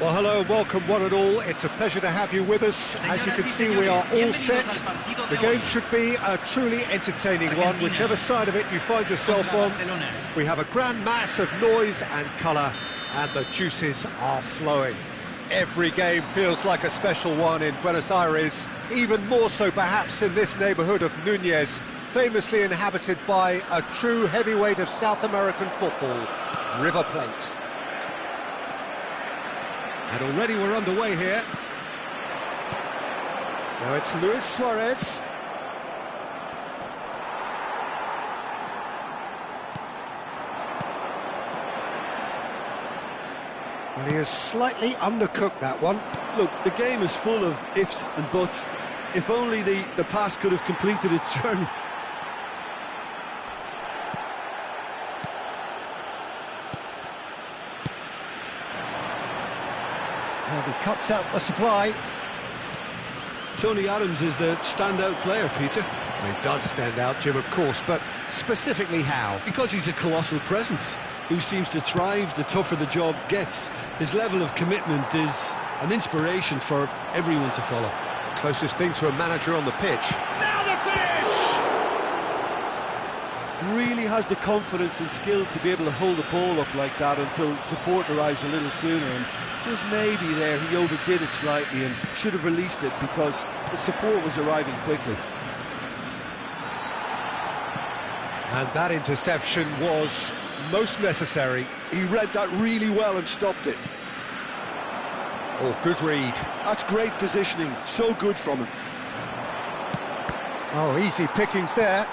Well, hello and welcome one and all. It's a pleasure to have you with us. As you can see, we are all set. The game should be a truly entertaining one, whichever side of it you find yourself on. We have a grand mass of noise and colour, and the juices are flowing. Every game feels like a special one in Buenos Aires, even more so perhaps in this neighbourhood of Núñez, famously inhabited by a true heavyweight of South American football, River Plate. And already we're underway here. Now it's Luis Suarez. Well, he has slightly undercooked that one. Look, the game is full of ifs and buts. If only the pass could have completed its journey. And he cuts out the supply. Tony Adams is the standout player, Peter. Well, he does stand out, Jim, of course, but specifically how? Because he's a colossal presence who seems to thrive the tougher the job gets. His level of commitment is an inspiration for everyone to follow. Closest thing to a manager on the pitch. Now the finish! Really has the confidence and skill to be able to hold the ball up like that until support arrives a little sooner, and just maybe there he overdid it slightly and should have released it because the support was arriving quickly. And that interception was most necessary. He read that really well and stopped it. Oh, good read. That's great positioning, so good from him. Oh, easy pickings there.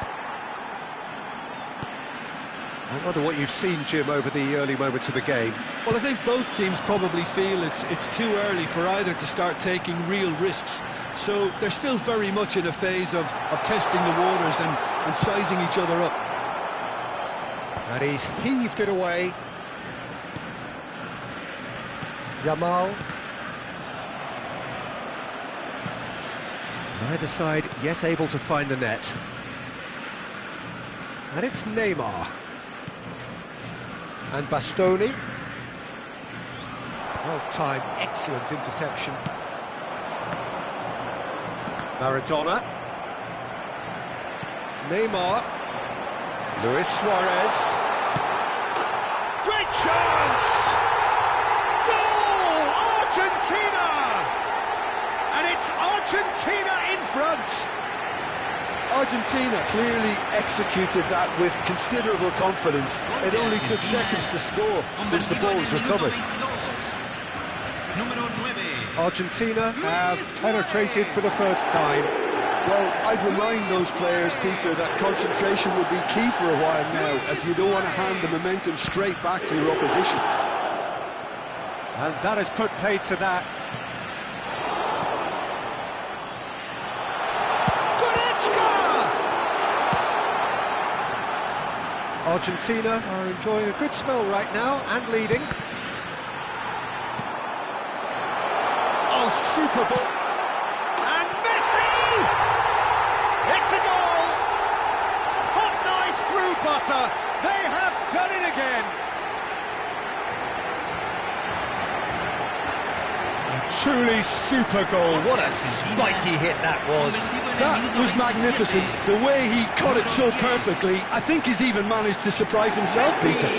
I wonder what you've seen, Jim, over the early moments of the game. Well, I think both teams probably feel it's too early for either to start taking real risks. So they're still very much in a phase of testing the waters and sizing each other up. And he's heaved it away. Yamal. Neither side yet able to find the net. And it's Neymar. And Bastoni. Well timed, excellent interception. Maradona. Neymar. Luis Suarez. Great chance! Goal! Argentina! And it's Argentina in front! Argentina clearly executed that with considerable confidence. It only took seconds to score once the ball was recovered. Argentina have penetrated for the first time. Well, I'd remind those players, Peter, that concentration will be key for a while now, as you don't want to hand the momentum straight back to your opposition. And that has put paid to that. Argentina are enjoying a good spell right now and leading. Oh, super ball. And Messi! It's a goal! Hot knife through butter. They have done it again. A truly super goal. What a spiky hit that was. That was magnificent. The way he caught it so perfectly, I think he's even managed to surprise himself, Peter.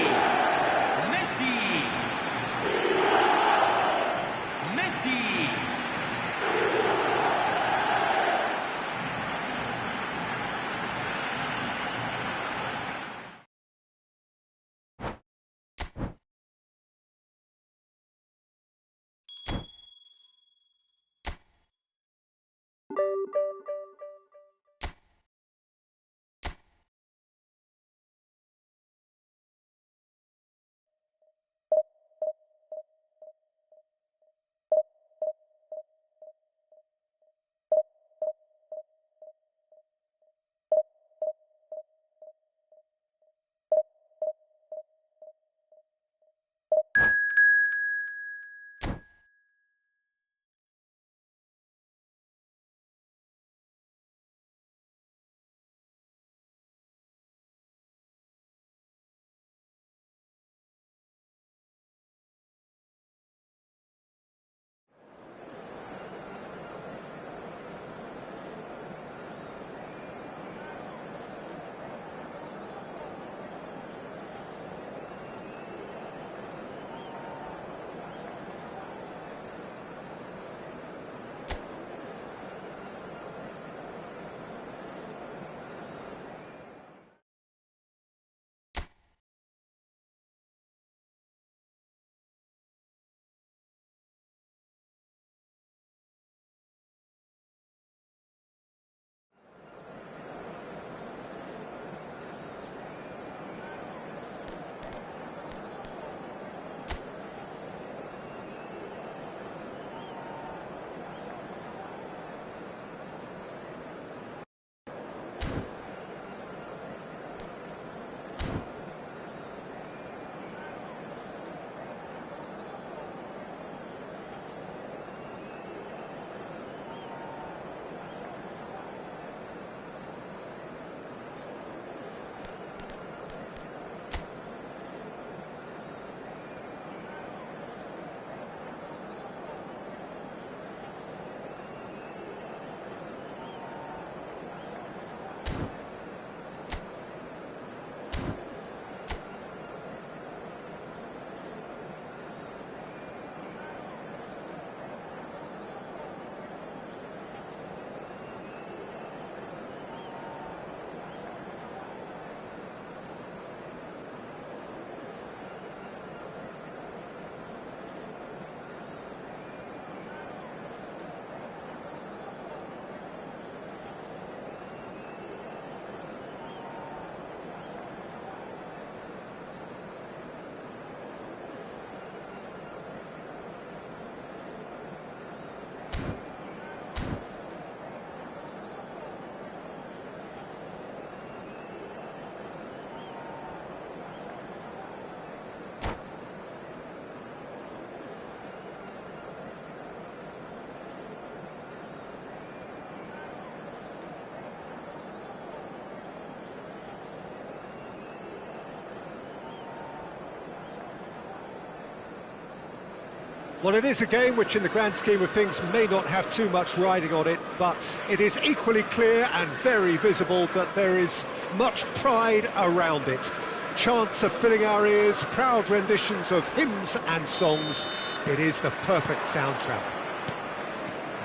Well, it is a game which in the grand scheme of things may not have too much riding on it, but it is equally clear and very visible that there is much pride around it. Chants are filling our ears, proud renditions of hymns and songs. It is the perfect soundtrack.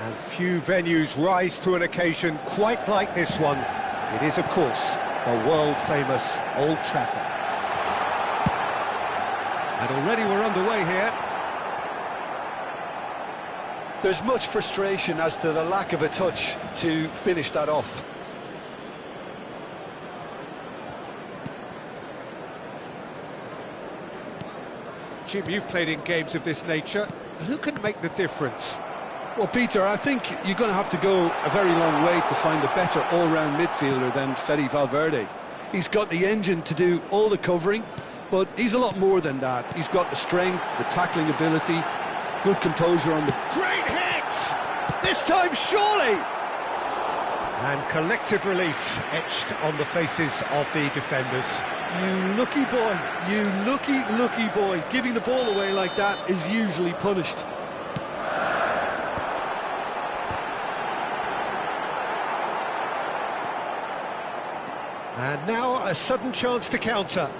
And few venues rise to an occasion quite like this one. It is, of course, the world-famous Old Trafford. And already we're underway here. There's much frustration as to the lack of a touch to finish that off. Jim, you've played in games of this nature. Who can make the difference? Well, Peter, I think you're going to have to go a very long way to find a better all-round midfielder than Fede Valverde. He's got the engine to do all the covering, but he's a lot more than that. He's got the strength, the tackling ability, good composure on the... Great hit! This time, surely! And collective relief etched on the faces of the defenders. You lucky boy, you lucky boy. Giving the ball away like that is usually punished. And now a sudden chance to counter.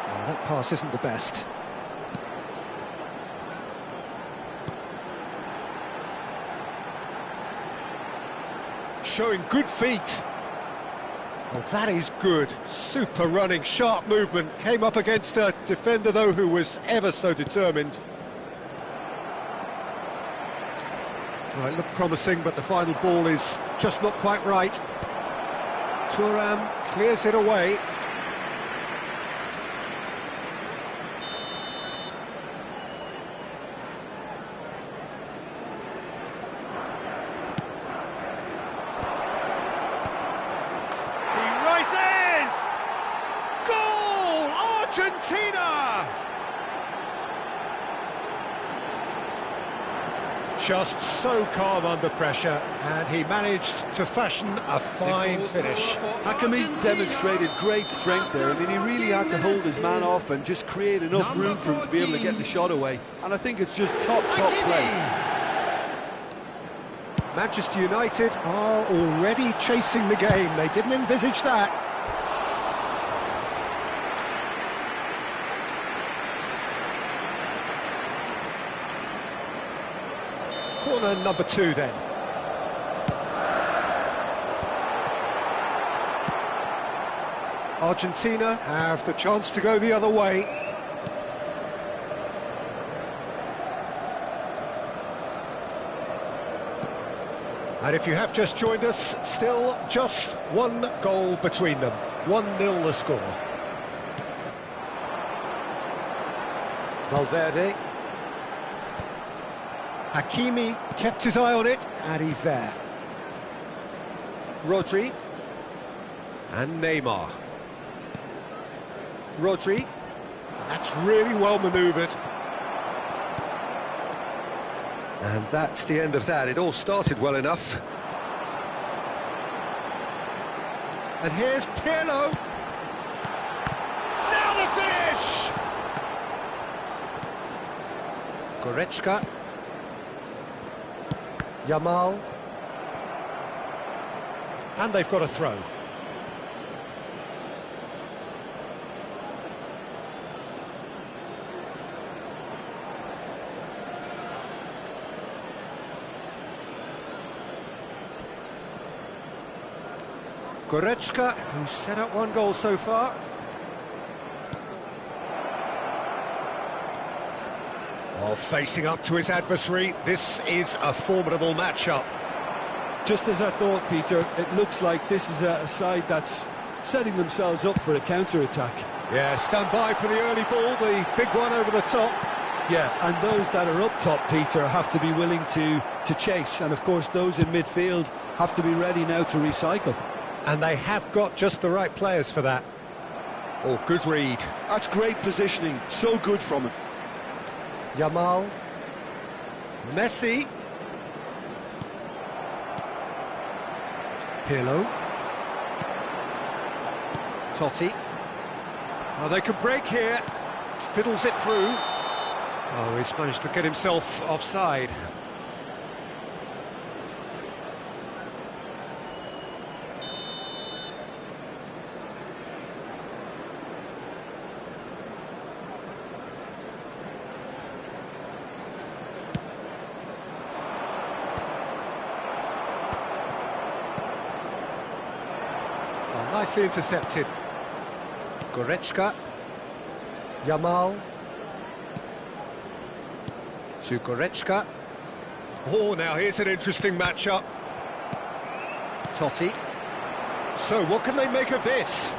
Well, that pass isn't the best. Showing good feet. Well, that is good. Super running, sharp movement. Came up against a defender, though, who was ever so determined. Well, it looked promising, but the final ball is just not quite right. Thuram clears it away. Argentina! Just so calm under pressure, and he managed to fashion a fine finish. Hakimi demonstrated great strength there. I mean, he really had to hold his man off and just create enough room for him to be able to get the shot away. And I think it's just top play. Manchester United are already chasing the game. They didn't envisage that. Corner number 2 then. Argentina have the chance to go the other way. And if you have just joined us, still just one goal between them. 1-0 the score. Valverde. Hakimi kept his eye on it, and he's there. Rodri. And Neymar. Rodri. That's really well manoeuvred. And that's the end of that. It all started well enough. And here's Pirlo. Now the finish! Goretzka. Yamal. And they've got a throw. Goretzka, who's set up 1 goal so far. Oh, facing up to his adversary, this is a formidable matchup. Just as I thought, Peter, it looks like this is a side that's setting themselves up for a counter-attack. Yeah, stand by for the early ball, the big one over the top. Yeah, and those that are up top, Peter, have to be willing to chase. And, of course, those in midfield have to be ready now to recycle. And they have got just the right players for that. Oh, good read. That's great positioning, so good from him. Yamal. Messi. Pirlo. Totti. Oh, they can break here. Fiddles it through. Oh, he's managed to get himself offside. Oh, nicely intercepted. Goretzka. Yamal. To Goretzka. Oh, now here's an interesting matchup. Totti. So, what can they make of this?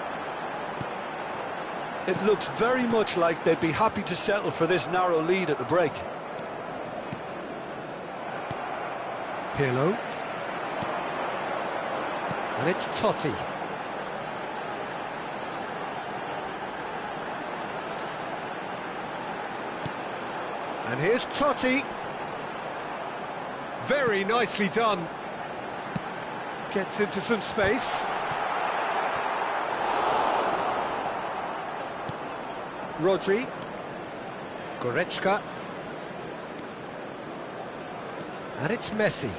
It looks very much like they'd be happy to settle for this narrow lead at the break. Pirlo. And it's Totti. And here's Totti. Very nicely done. Gets into some space. Rodri. Goretzka. And it's Messi.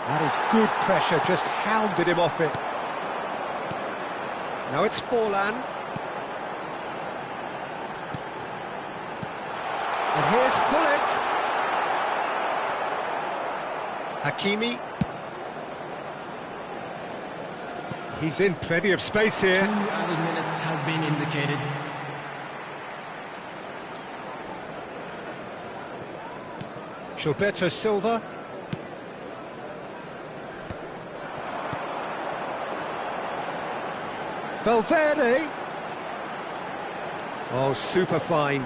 That is good pressure, just hounded him off it. Now it's Forlan. And here's Hullet. Hakimi. He's in plenty of space here. 2 added minutes has been indicated. Gilberto Silva. Valverde. Oh, super find.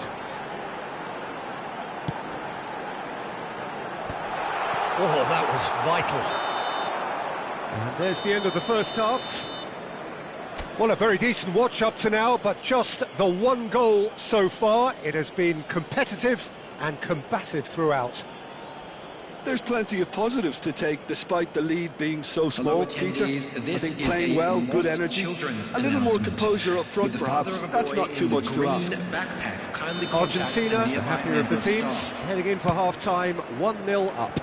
Oh, that was vital. And there's the end of the first half. Well, a very decent watch up to now, but just the one goal so far. It has been competitive and combative throughout. There's plenty of positives to take despite the lead being so small, Peter. I think playing well, good energy, a little more composure up front perhaps, that's not too much to ask. Argentina, the happier of the teams, heading in for half-time, 1-0 up.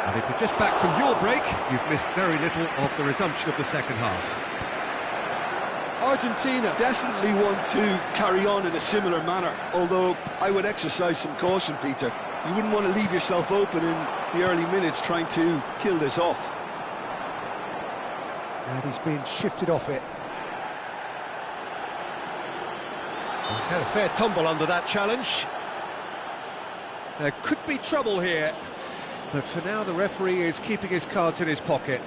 And if you're just back from your break, you've missed very little of the resumption of the second half. Argentina definitely want to carry on in a similar manner, although I would exercise some caution, Peter. You wouldn't want to leave yourself open in the early minutes trying to kill this off. And he's been shifted off it. He's had a fair tumble under that challenge. There could be trouble here, but for now the referee is keeping his cards in his pocket.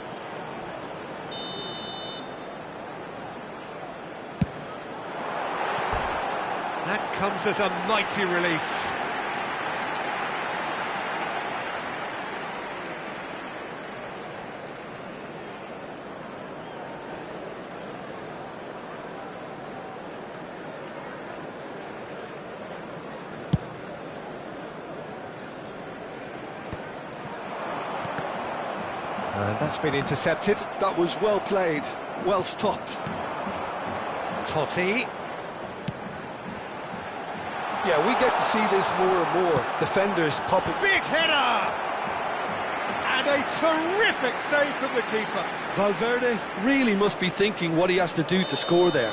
That comes as a mighty relief. And that's been intercepted. That was well played, well stopped. Totti. Yeah, we get to see this more and more. Defenders popping. Big header! And a terrific save from the keeper. Valverde really must be thinking what he has to do to score there.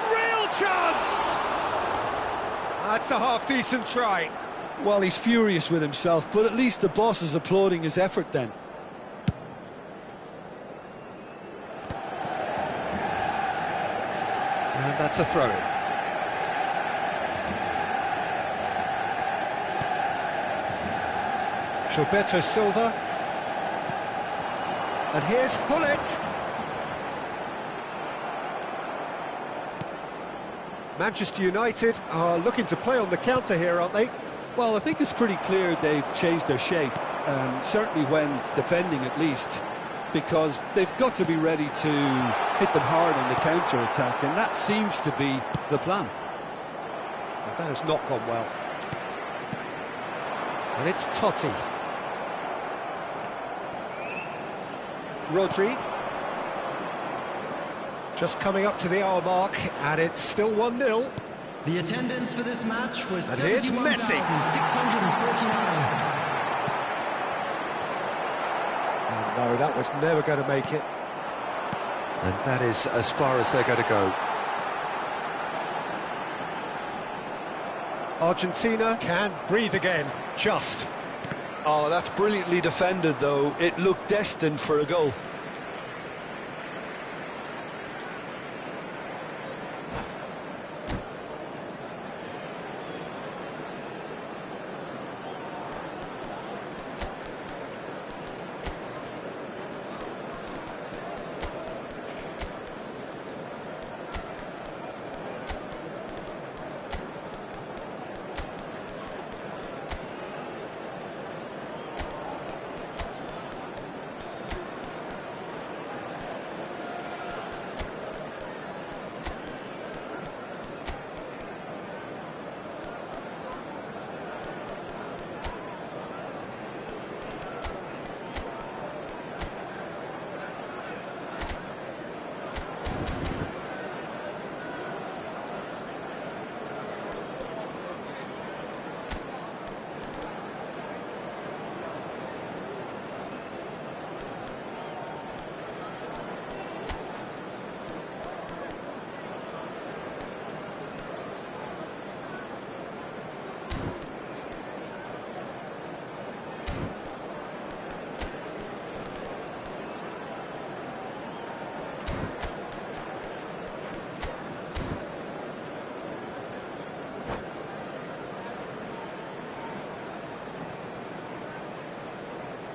Real chance! That's a half-decent try. Well, he's furious with himself, but at least the boss is applauding his effort then. And that's a throw-in. Gilberto Silva. And here's Hullet. Manchester United are looking to play on the counter here, aren't they? Well, I think it's pretty clear they've changed their shape, certainly when defending at least, because they've got to be ready to hit them hard on the counter-attack, and that seems to be the plan. Well, that has not gone well. And it's Totti. Rodri. Just coming up to the hour mark, and it's still 1-0. The attendance for this match was And here's Messi. 71,649. No, that was never going to make it. And that is as far as they're going to go. Argentina can breathe again, just. Oh, that's brilliantly defended, though. It looked destined for a goal.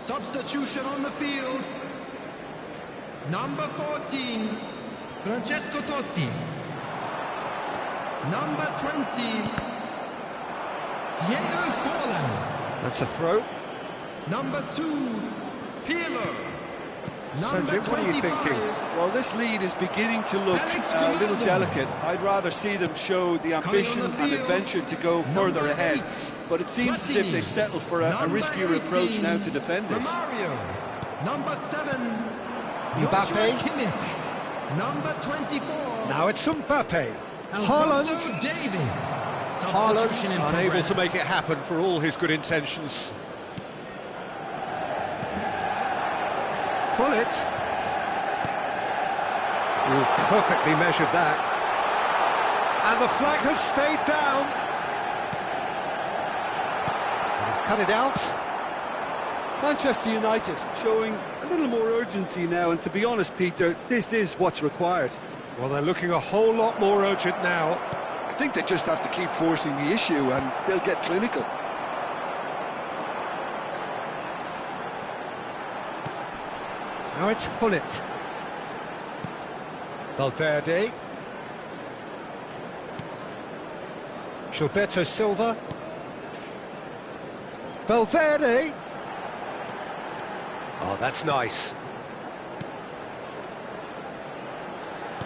Substitution on the field. Number 14, Francesco Totti. Number 20, Diego Forlan. That's a throw. Number 2, Pirlo. So, Jim, what are you thinking? Well, this lead is beginning to look a little delicate. I'd rather see them show the ambition and adventure to go further ahead. But it seems as if they settle for a riskier approach now to defend this. Romario. Number 7, Mbappe. Kimmich. Number 24. Now it's Mbappe. Alphonso Haaland. Davies. Haaland Substitution in unable progress. to make it happen for all his good intentions. Gullit. Ooh, perfectly measured that. And the flag has stayed down. And he's cut it out. Manchester United showing a little more urgency now, and to be honest, Peter, this is what's required. Well, they're looking a whole lot more urgent now. I think they just have to keep forcing the issue and they'll get clinical. Now it's Gullit. Valverde. Gilberto Silva. Valverde. Oh, that's nice.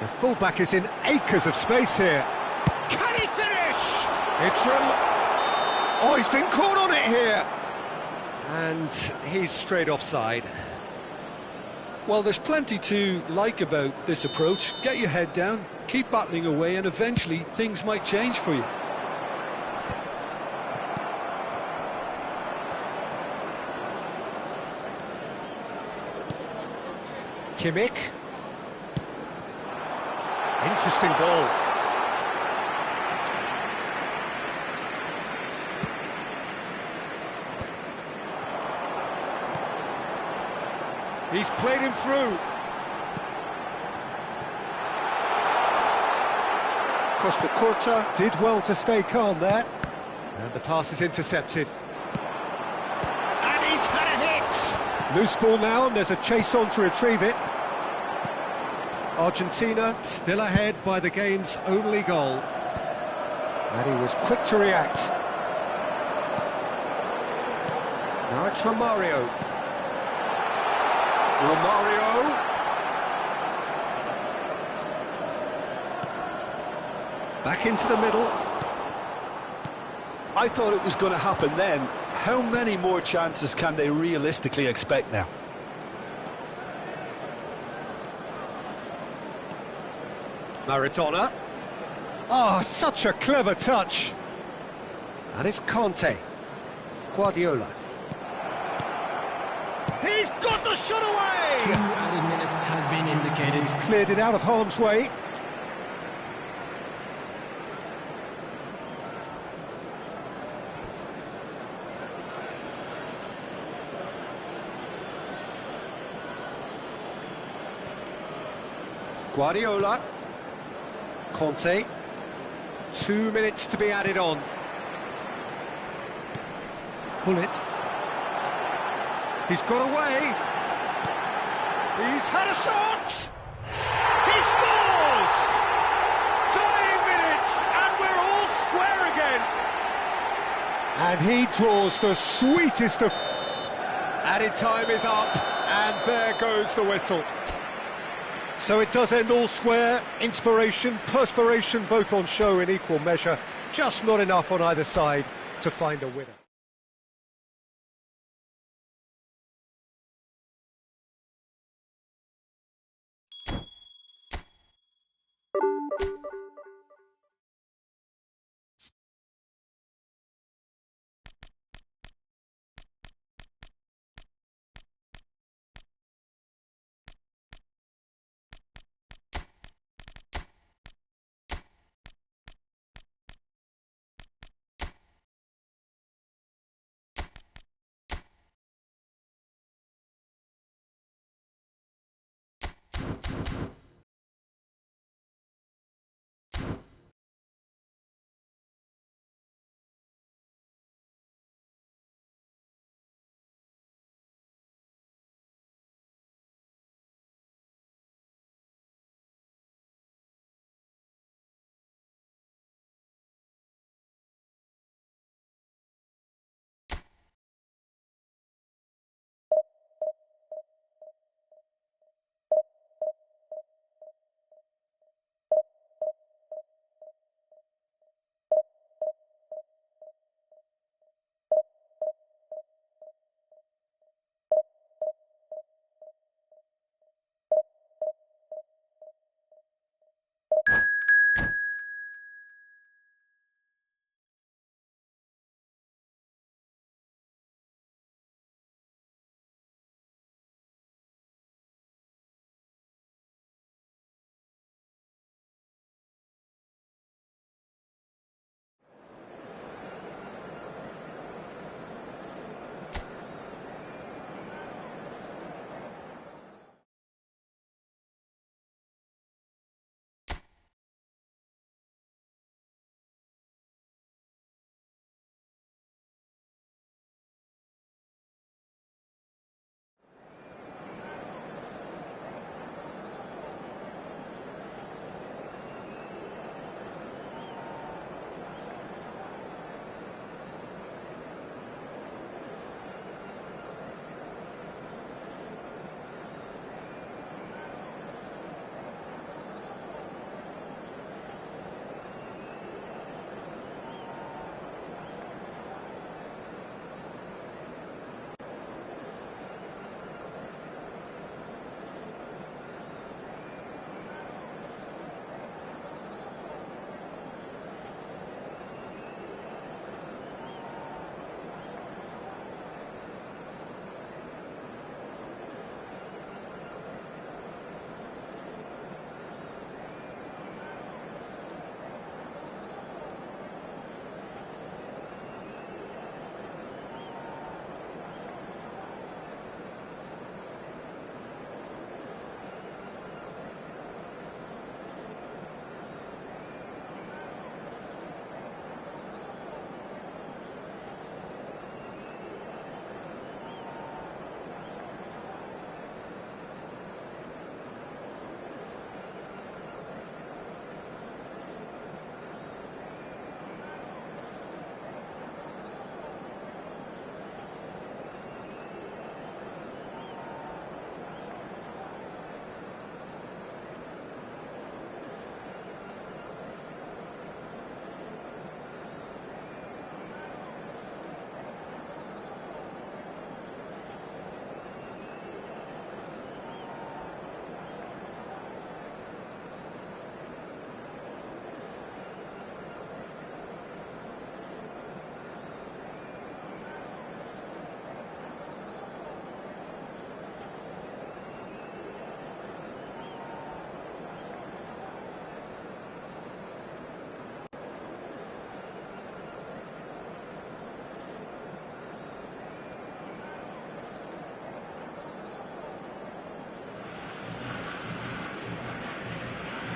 The fullback is in acres of space here. Can he finish? It's oh, he's been caught on it here. And he's straight offside. Well, there's plenty to like about this approach. Get your head down, keep battling away, and eventually things might change for you. Kimmich. Interesting ball. He's played him through. Costa Curta did well to stay calm there. And the pass is intercepted. And he's had a hit! Loose ball now, and there's a chase on to retrieve it. Argentina still ahead by the game's only goal. And he was quick to react. Now it's Romario. Romario. Back into the middle. I thought it was going to happen then. How many more chances can they realistically expect now? Maradona. Oh, such a clever touch. And it's Conte. Guardiola. He's got the shot 2 away! added minutes has been indicated. He's cleared it out of harm's way. Guardiola. Conte. 2 minutes to be added on. Hullet. He's got away. He's had a shot. He scores! Dying minutes, and we're all square again. And he draws the sweetest of... Added time is up, and there goes the whistle. So it does end all square. Inspiration, perspiration, both on show in equal measure. Just not enough on either side to find a winner.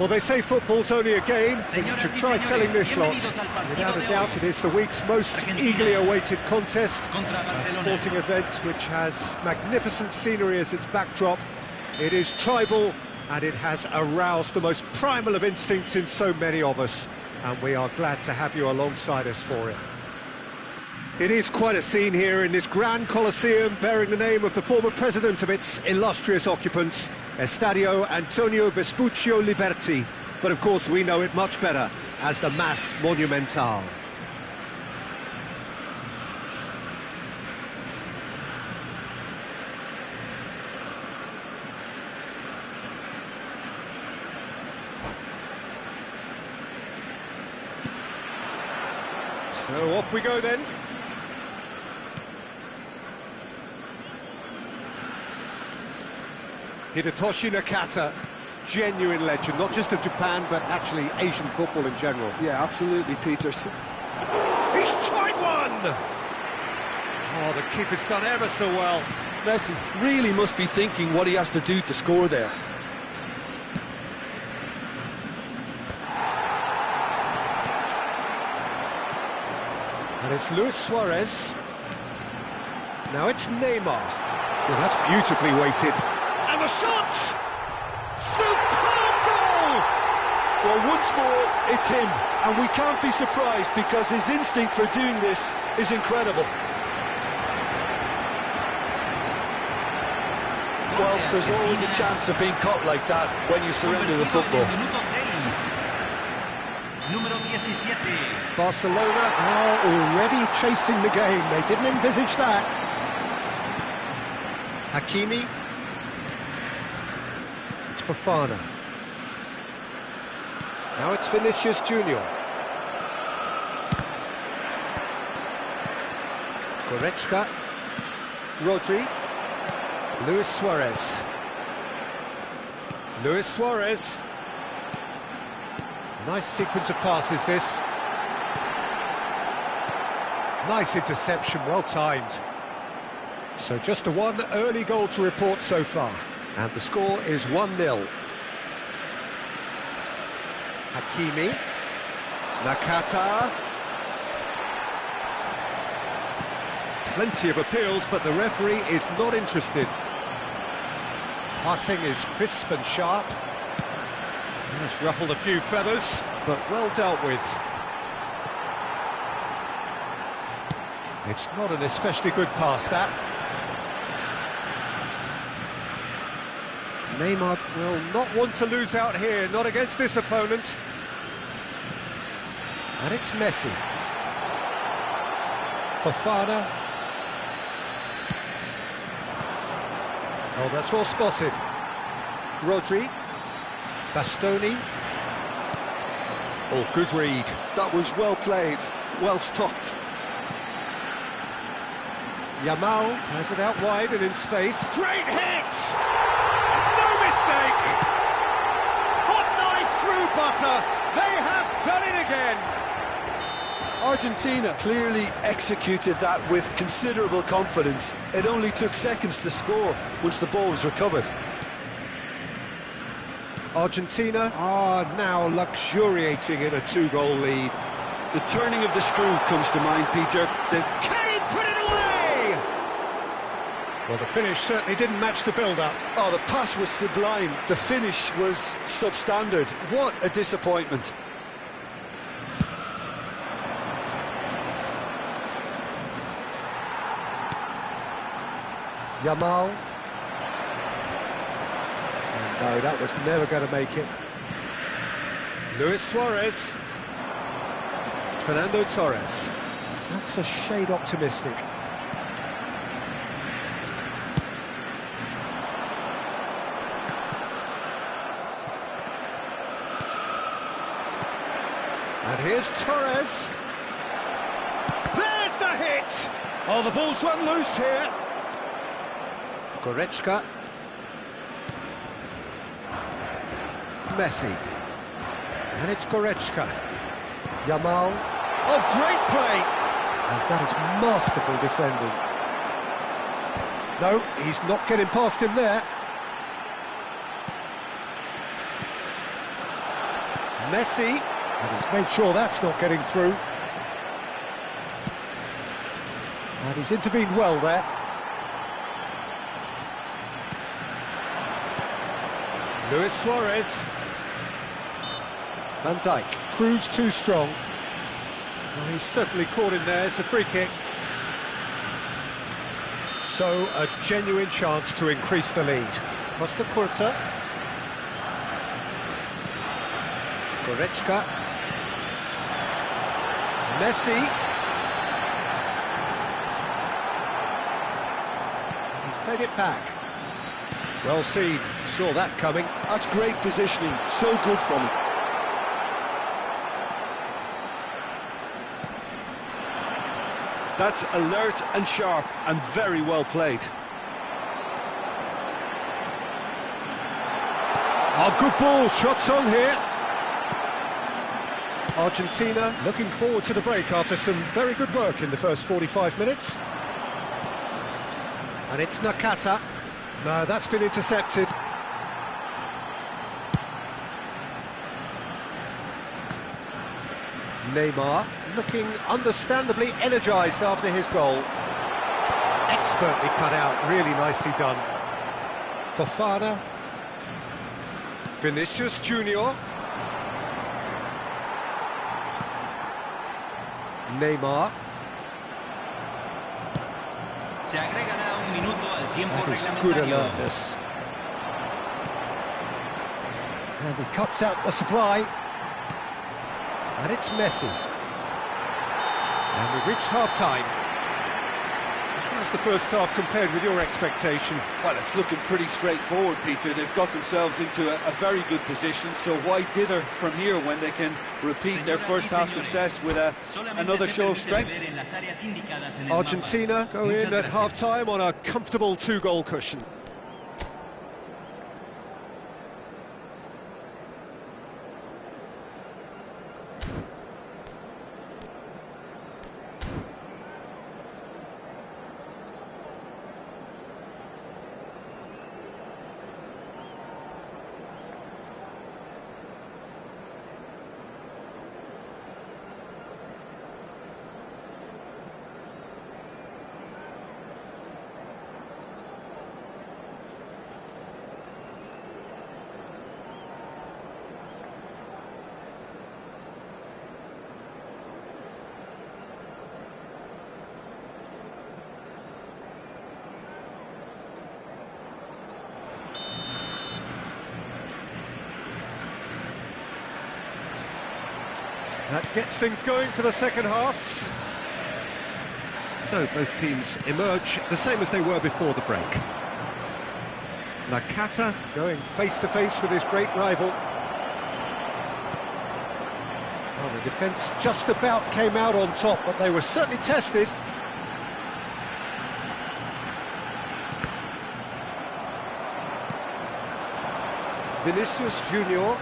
Well, they say football's only a game, and you should try telling this lot. Without a doubt, it is the week's most eagerly awaited contest, a sporting event which has magnificent scenery as its backdrop. It is tribal, and it has aroused the most primal of instincts in so many of us, and we are glad to have you alongside us for it. It is quite a scene here in this grand Colosseum, bearing the name of the former president of its illustrious occupants, Estadio Antonio Vespuccio Liberti. But of course we know it much better as the Mas Monumental. So off we go then. Hidetoshi Nakata, genuine legend, not just of Japan, but actually Asian football in general. Yeah, absolutely, Peter. He's tried one! Oh, the keeper's done ever so well. Messi really must be thinking what he has to do to score there. And it's Luis Suarez. Now it's Neymar. Well, that's beautifully weighted. And the shot! Superb goal! Well, once more, it's him. And we can't be surprised because his instinct for doing this is incredible. Well, there's always a chance of being caught like that when you surrender the football. Barcelona are already chasing the game. They didn't envisage that. Hakimi. It's Fofana. Now it's Vinicius Junior. Goretzka. Rodri. Luis Suarez. Luis Suarez. Nice sequence of passes, this. Nice interception, well timed. So just the one early goal to report so far. And the score is 1-0. Hakimi. Nakata. Plenty of appeals, but the referee is not interested. Passing is crisp and sharp. It's ruffled a few feathers, but well dealt with. It's not an especially good pass, that. Neymar will not want to lose out here, not against this opponent. And it's Messi. Fofana. Oh, that's well spotted. Rodri. Bastoni. Oh, good read. That was well played, well stopped. Yamal has it out wide and in space. Great hit! No mistake! Hot knife through butter. They have done it again. Argentina clearly executed that with considerable confidence. It only took seconds to score once the ball was recovered. Argentina are now luxuriating in a 2-goal lead. The turning of the screw comes to mind, Peter. Can he put it away? Well, the finish certainly didn't match the build-up. Oh, the pass was sublime. The finish was substandard. What a disappointment. Yamal. No, that was never going to make it. Luis Suarez. Fernando Torres. That's a shade optimistic. And here's Torres. There's the hit! Oh, the ball's run loose here. Goretzka. Messi. And it's Goretzka. Yamal. Oh, great play! And that is masterful defending. No, he's not getting past him there. Messi, and he's made sure that's not getting through. And he's intervened well there. Luis Suarez. Van Dijk proves too strong. Well, he's certainly caught him there. It's a free kick. So, a genuine chance to increase the lead. Costa Curta. Goretzka. Messi. He's played it back. Well seen. Saw that coming. That's great positioning. So good from him. That's alert and sharp and very well played. Oh, good ball, shots on here. Argentina looking forward to the break after some very good work in the first 45 minutes. And it's Nakata. No, that's been intercepted. Neymar looking understandably energised after his goal. Expertly cut out, really nicely done. Fofana. Vinicius Junior. Neymar. Se agregará un minuto al tiempo That is good reglamentario. alertness. And he cuts out the supply. And it's Messi. And we've reached half-time. How's the first half compared with your expectation? Well, it's looking pretty straightforward, Peter. They've got themselves into a very good position, so why dither from here when they can repeat their first half success with another show of strength? Argentina go in at half-time on a comfortable 2-goal cushion. That gets things going for the second half. So both teams emerge the same as they were before the break. Nakata going face-to-face with his great rival. Well, the defence just about came out on top, but they were certainly tested. Vinicius Junior.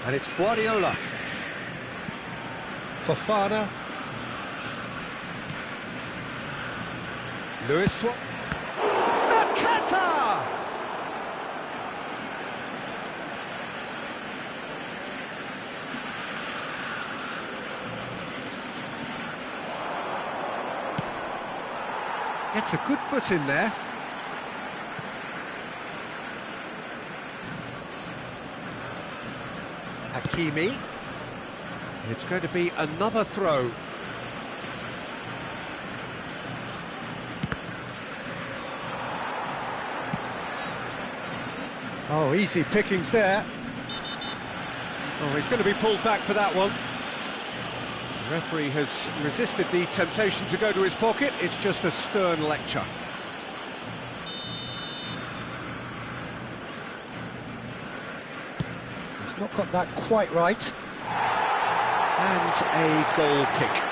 And it's Guardiola. Fofana. Luis Suarez. Nakata! Gets a good foot in there. Hakimi. It's going to be another throw. Oh, easy pickings there. Oh, he's going to be pulled back for that one. The referee has resisted the temptation to go to his pocket. It's just a stern lecture. He's not got that quite right. And a goal kick.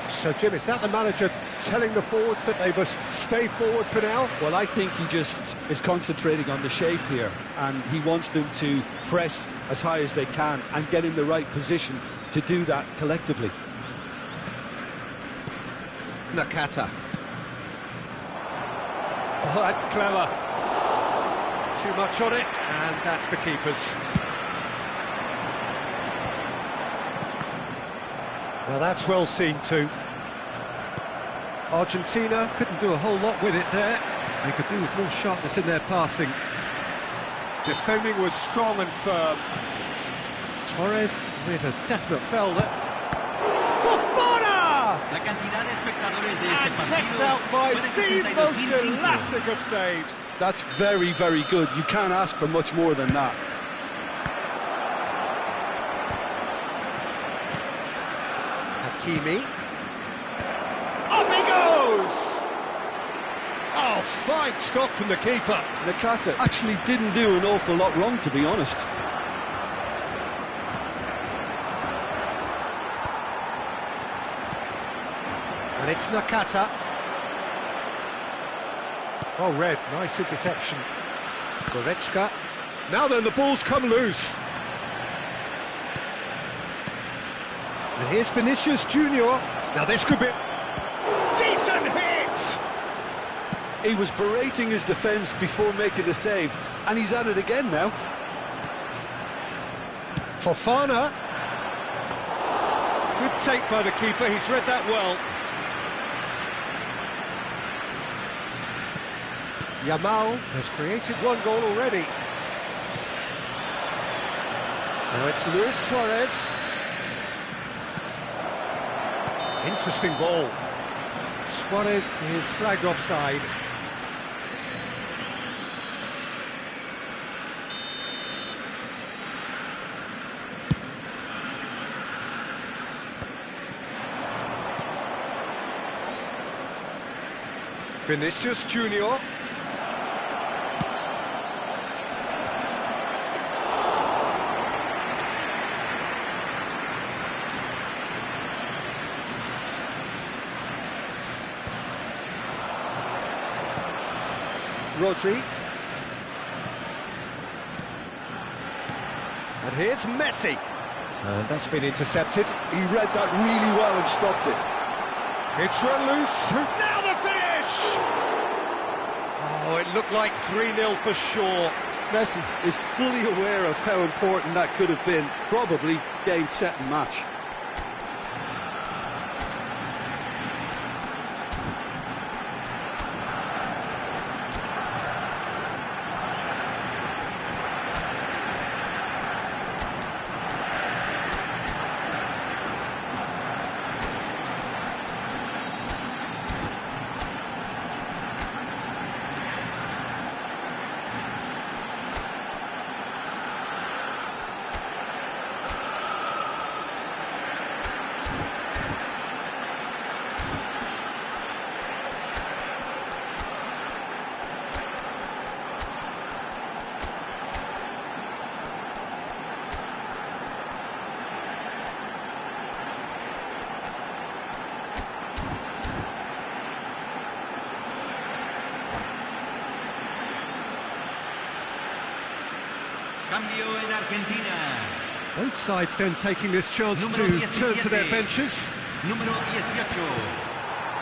So, Jim, is that the manager telling the forwards that they must stay forward for now? Well, I think he just is concentrating on the shape here, and he wants them to press as high as they can and get in the right position to do that collectively. Nakata. Oh, that's clever. Too much on it, and that's the keeper's. Well, that's well seen too. Argentina couldn't do a whole lot with it there. They could do with more sharpness in their passing. Defending was strong and firm. Torres with a definite foul there. Fofana! La cantidad de espectadores de este And partido kept out by fue de the most 62.005. elastic of saves. That's very, very good. You can't ask for much more than that. Hakimi. Up he goes! Oh, fine stop from the keeper. Nakata actually didn't do an awful lot wrong, to be honest. And it's Nakata. Well read, nice interception. Goretzka. Now then, the ball's come loose. And here's Vinicius Junior. Now this could be... Decent hit! He was berating his defence before making the save, and he's at it again now. Fofana. Good take by the keeper, he's read that well. Yamal has created one goal already. Now it's Luis Suarez. Interesting ball. Suarez is flagged offside. Vinicius Junior. Rodri. And here's Messi. And that's been intercepted. He read that really well and stopped it. It's run loose. Now the finish! Oh, it looked like 3-0 for sure. Messi is fully aware of how important that could have been. Probably game, set and match. Cambio en Argentina. Both sides then taking this chance to turn to their benches. Número 18.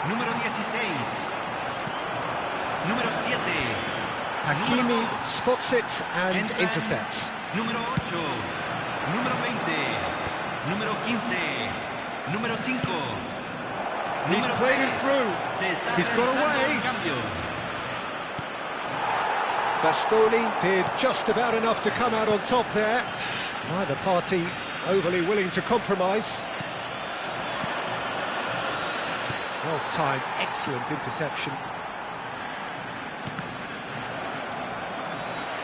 Número 16. Número 7. Hakimi spots it and intercepts. Número 8. Número 20. Número 15. Número 5. He's played him through. He's got away. Bastoni did just about enough to come out on top there. Neither party overly willing to compromise. Well timed, excellent interception.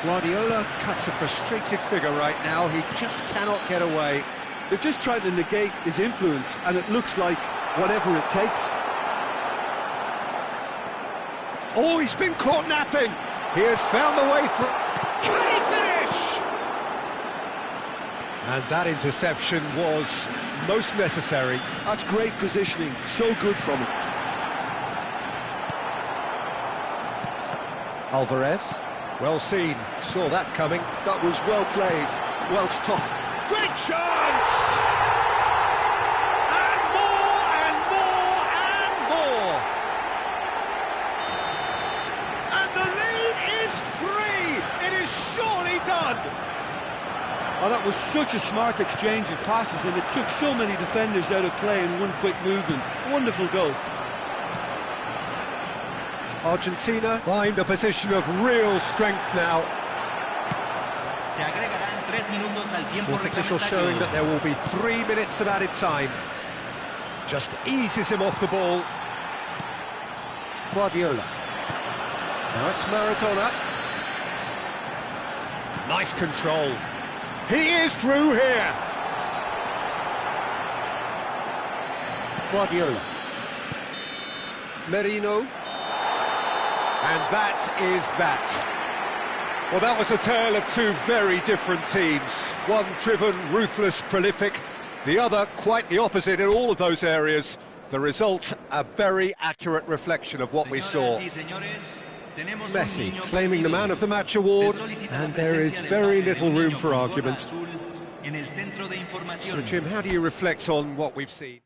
Guardiola cuts a frustrated figure right now. He just cannot get away. They're just trying to negate his influence, and it looks like whatever it takes. Oh, he's been caught napping. He has found the way through. Can he finish? And that interception was most necessary. That's great positioning, so good from him. Alvarez, well seen, saw that coming. That was well played, well stopped. Great chance! such a smart exchange of passes, and it took so many defenders out of play in one quick movement. Wonderful goal. Argentina find a position of real strength now. Se agregarán 3 minutos al tiempo Fourth official showing that there will be 3 minutes of added time. Just eases him off the ball. Guardiola. Now it's Maradona. Nice control. He is through here. Guardiola. Merino. And that is that. Well, that was a tale of two very different teams. One driven, ruthless, prolific. The other quite the opposite in all of those areas. The result, a very accurate reflection of what we saw. Messi claiming the Man of the Match award, and there is very little room for argument. So, Jim, how do you reflect on what we've seen?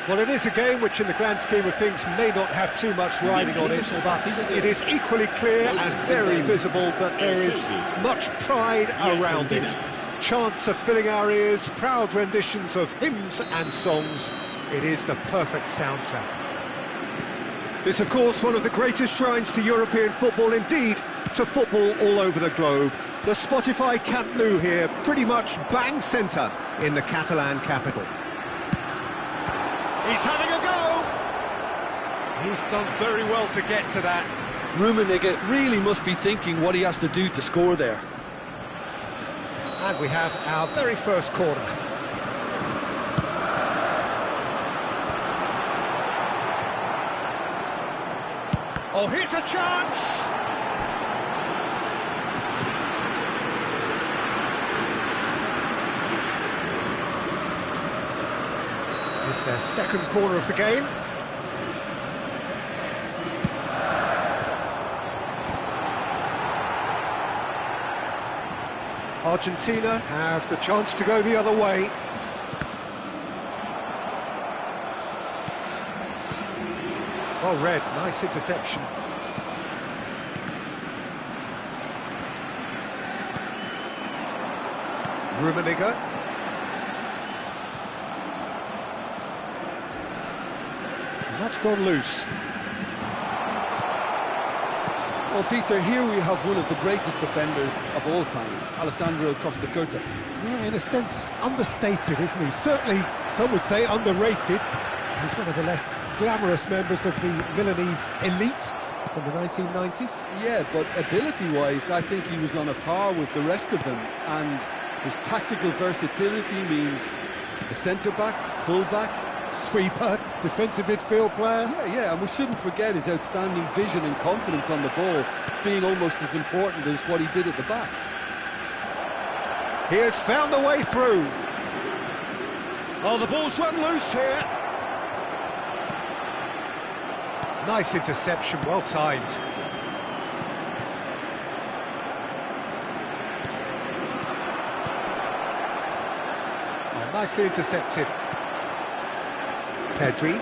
Well, it is a game which in the grand scheme of things may not have too much riding on it, but it is equally clear and very visible that there is much pride around it. Chants are filling our ears, proud renditions of hymns and songs. It is the perfect soundtrack. This, of course, one of the greatest shrines to European football, indeed, to football all over the globe. The Spotify Camp Nou here, pretty much bang centre in the Catalan capital. He's having a go! He's done very well to get to that. Rummenigge really must be thinking what he has to do to score there. And we have our very first corner. Oh, here's a chance! It's their second corner of the game. Argentina have the chance to go the other way. Well read, nice interception. Rummenigge. That's gone loose. Well, Peter, here we have one of the greatest defenders of all time, Alessandro Costa Curta. Yeah, in a sense, understated, isn't he? Certainly, some would say underrated. He's one of the less glamorous members of the Milanese elite from the 1990s. Yeah, but ability-wise, I think he was on a par with the rest of them, and his tactical versatility means the centre-back, full-back, Sweeper, defensive midfield player. Yeah, and we shouldn't forget his outstanding vision and confidence on the ball, being almost as important as what he did at the back. He has found the way through. Oh, the ball's run loose here. Nice interception, well timed. Oh, nicely intercepted. Pedri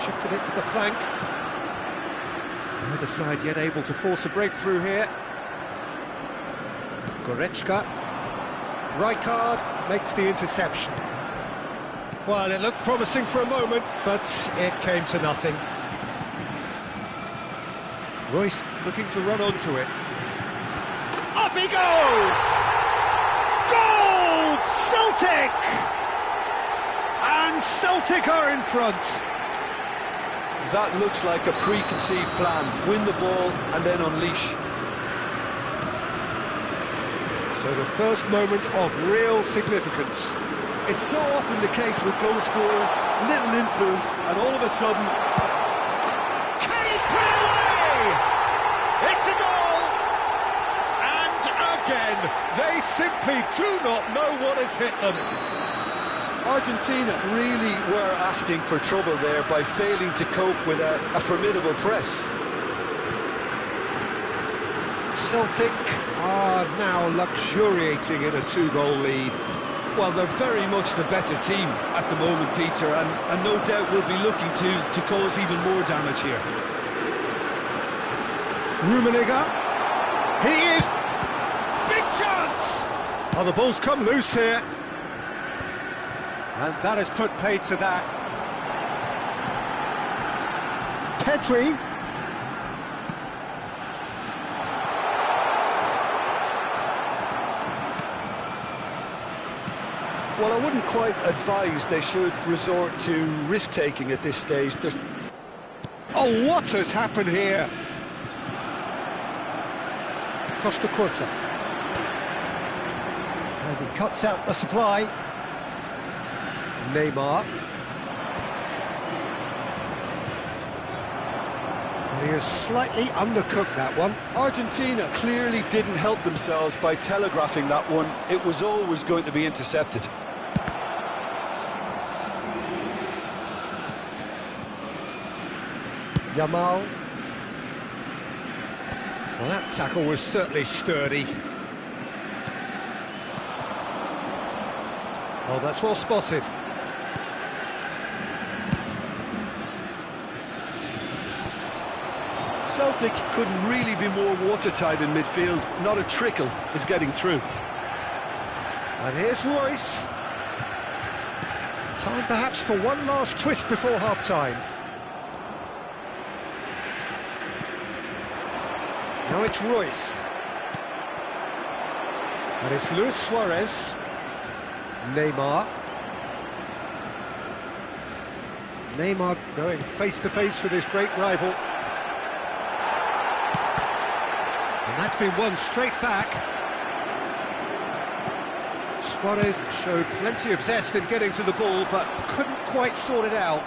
shifted it to the flank. The other side yet able to force a breakthrough here. Goretzka. Rijkaard makes the interception. Well, it looked promising for a moment, but it came to nothing. Royce looking to run onto it. Up he goes! Goal! Celtic! And Celtic are in front. That looks like a preconceived plan. Win the ball and then unleash. So the first moment of real significance. It's so often the case with goal scorers, little influence, and all of a sudden... Can he put it away? It's a goal! And again, they simply do not know what has hit them. Argentina really were asking for trouble there by failing to cope with a formidable press. Celtic are now luxuriating in a two-goal lead. Well, they're very much the better team at the moment, Peter, and no doubt will be looking to cause even more damage here. Rummenigge. He is... Big chance! Oh, the ball's come loose here. And that has put paid to that. Pedri. Well, I wouldn't quite advise they should resort to risk-taking at this stage. Oh, what has happened here? Costa Curta. And he cuts out the supply. Neymar. And he has slightly undercooked that one. Argentina clearly didn't help themselves by telegraphing that one. It was always going to be intercepted. Yamal. Well, that tackle was certainly sturdy. Oh, that's well spotted. Celtic couldn't really be more watertight in midfield. Not a trickle is getting through. And here's Royce. Time perhaps for one last twist before half-time. Now it's Royce. And it's Luis Suarez. Neymar. Neymar going face-to-face with his great rival. And that's been won straight back. Suarez showed plenty of zest in getting to the ball, but couldn't quite sort it out.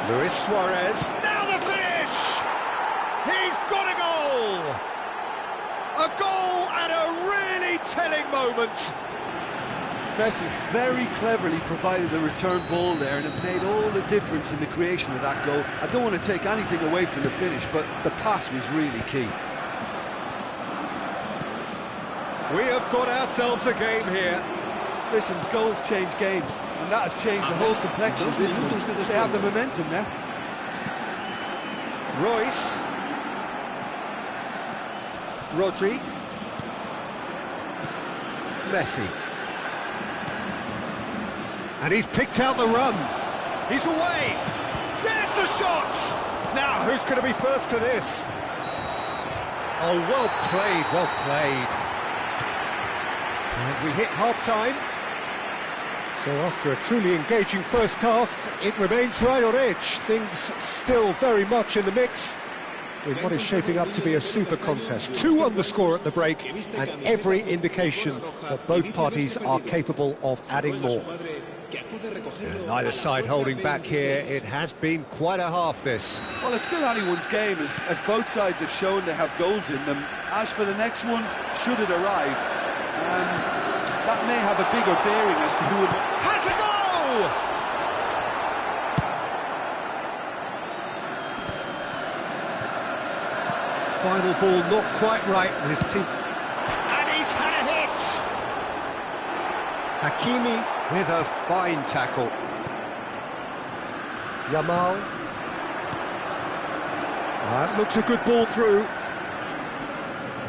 Luis Suarez, now the finish! He's got a goal! A goal at a really telling moment. Messi very cleverly provided the return ball there, and it made all the difference in the creation of that goal. I don't want to take anything away from the finish, but the pass was really key. We have got ourselves a game here. Listen, goals change games, and that has changed the whole complexion of this one. They have the momentum now. Royce. Rodri. Messi. And he's picked out the run. He's away. There's the shot. Now, who's going to be first to this? Oh, well played, well played. And we hit half-time. So after a truly engaging first half, it remains right on edge. Things still very much in the mix in what is shaping up to be a super contest. 2 on the score at the break, and every indication that both parties are capable of adding more. Yeah, neither side holding back here. It has been quite a half, this. Well, it's still anyone's game, as both sides have shown they have goals in them. As for the next one, should it arrive, that may have a bigger bearing as to who will... Has a goal! Final ball not quite right, and his team... And he's had a hit! Hakimi with a fine tackle. Yamal. That looks a good ball through.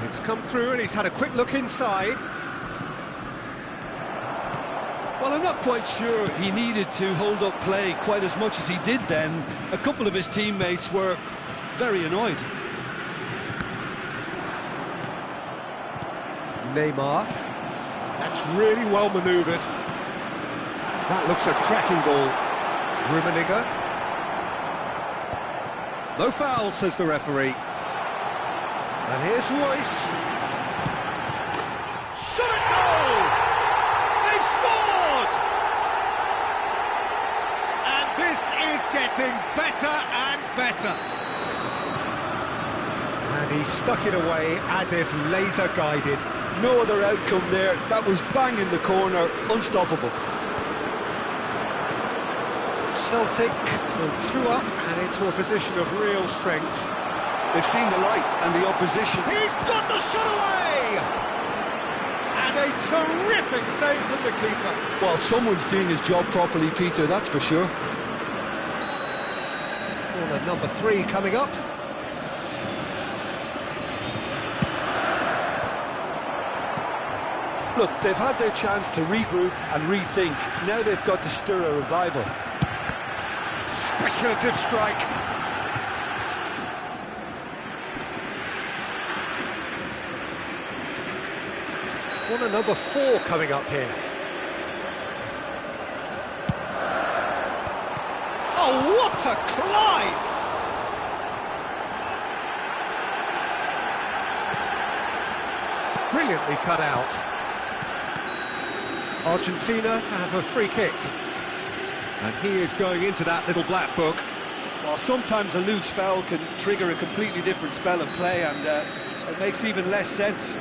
It's come through and he's had a quick look inside. Well, I'm not quite sure he needed to hold up play quite as much as he did then. A couple of his teammates were very annoyed. Neymar. That's really well manoeuvred. That looks a cracking ball. Rummenigge. No foul, says the referee. And here's Royce. Shot at goal! They've scored! And this is getting better and better. And he stuck it away as if laser guided. No other outcome there. That was bang in the corner, unstoppable. Celtic go 2 up and into a position of real strength. They've seen the light and the opposition. He's got the shot away! And a terrific save from the keeper. Well, someone's doing his job properly, Peter, that's for sure. Corner number 3 coming up. Look, they've had their chance to regroup and rethink. Now they've got to stir a revival. Speculative strike. Corner number 4 coming up here. Oh, what a climb! Brilliantly cut out. Argentina have a free kick. And he is going into that little black book. Well, sometimes a loose foul can trigger a completely different spell of play, and it makes even less sense.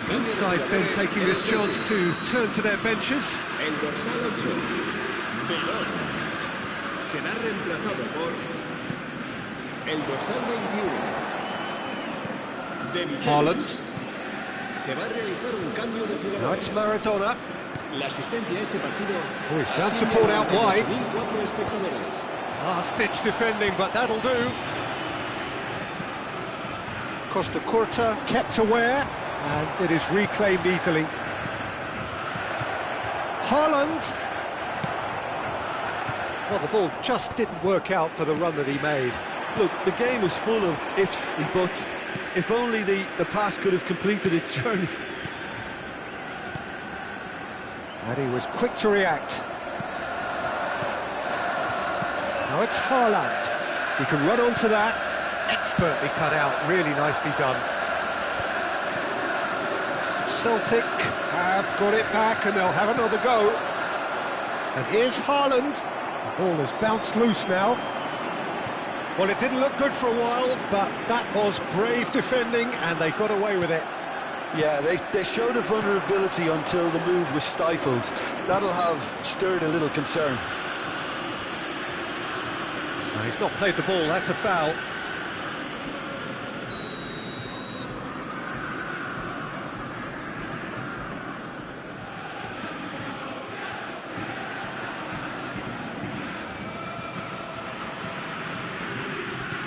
Both sides then taking this chance to turn to their benches. El dorsal 8, Belón, será reemplazado por el dorsal 21, Haaland. Se va a realizar un cambio de jugadores. Now it's Maradona. La asistencia a este partido. Oh, he's found support out wide. 1.004 espectadores. Last-ditch defending, but that'll do. Costa Curta kept aware, and it is reclaimed easily. Haaland. Well, the ball just didn't work out for the run that he made. Look, the game is full of ifs and buts. If only the pass could have completed its journey. And he was quick to react. Now it's Haaland. He can run onto that. expertly cut out, really nicely done. Celtic have got it back and they'll have another go. And here's Haaland. The ball has bounced loose now. Well, it didn't look good for a while, but that was brave defending and they got away with it. Yeah, they showed a vulnerability until the move was stifled. That'll have stirred a little concern. No, he's not played the ball, that's a foul.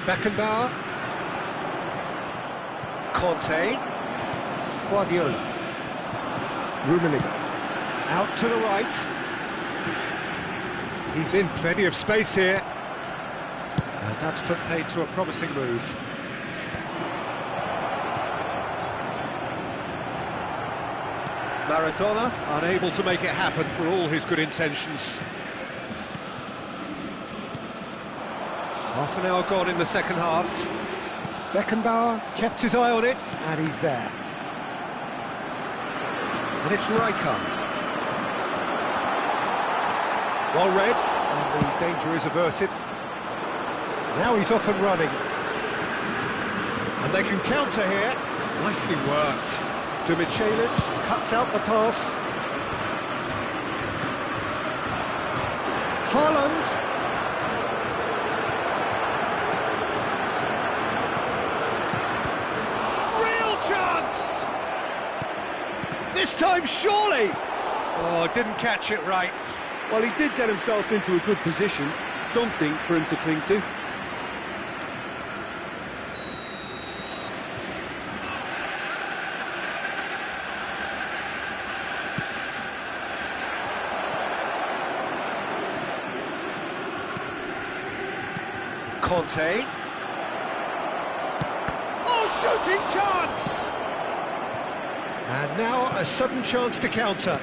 Beckenbauer, Conte, Guardiola, Rummenigge, out to the right. He's in plenty of space here, and that's put paid to a promising move. Maradona unable to make it happen for all his good intentions. Half an hour gone in the second half. Beckenbauer kept his eye on it, and he's there. And it's Rijkaard. Well read, and the danger is averted. Now he's off and running. And they can counter here. Nicely worked. De Michelis cuts out the pass. Haaland. Chance! This time, surely! Oh, didn't catch it right. Well, he did get himself into a good position, something for him to cling to. Conte. Shooting chance! And now a sudden chance to counter.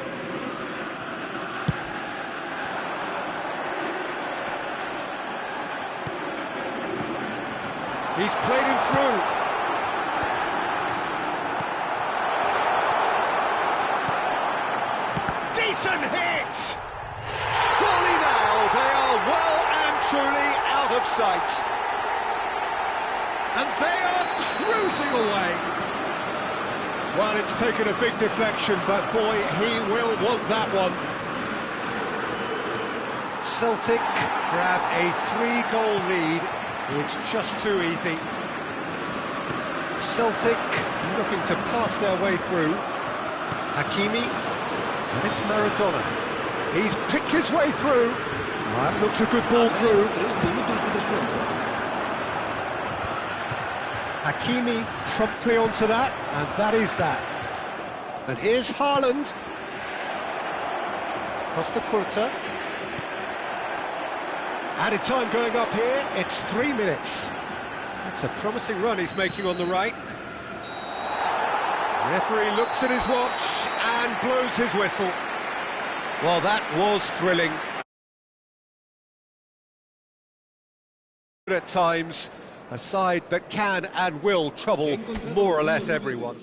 He's played him through. Decent hit! Surely now they are well and truly out of sight. And they are cruising away. Well, it's taken a big deflection, but boy, he will want that one. Celtic grab a 3-goal lead. It's just too easy. Celtic looking to pass their way through. Hakimi, and it's Maradona. He's picked his way through. That looks a good ball through. Hakimi promptly onto that, and that is that. And here's Haaland. Costa Curta. Added time going up here, it's 3 minutes. That's a promising run he's making on the right. Referee looks at his watch and blows his whistle. Well, that was thrilling. At times, a side that can and will trouble more or less everyone.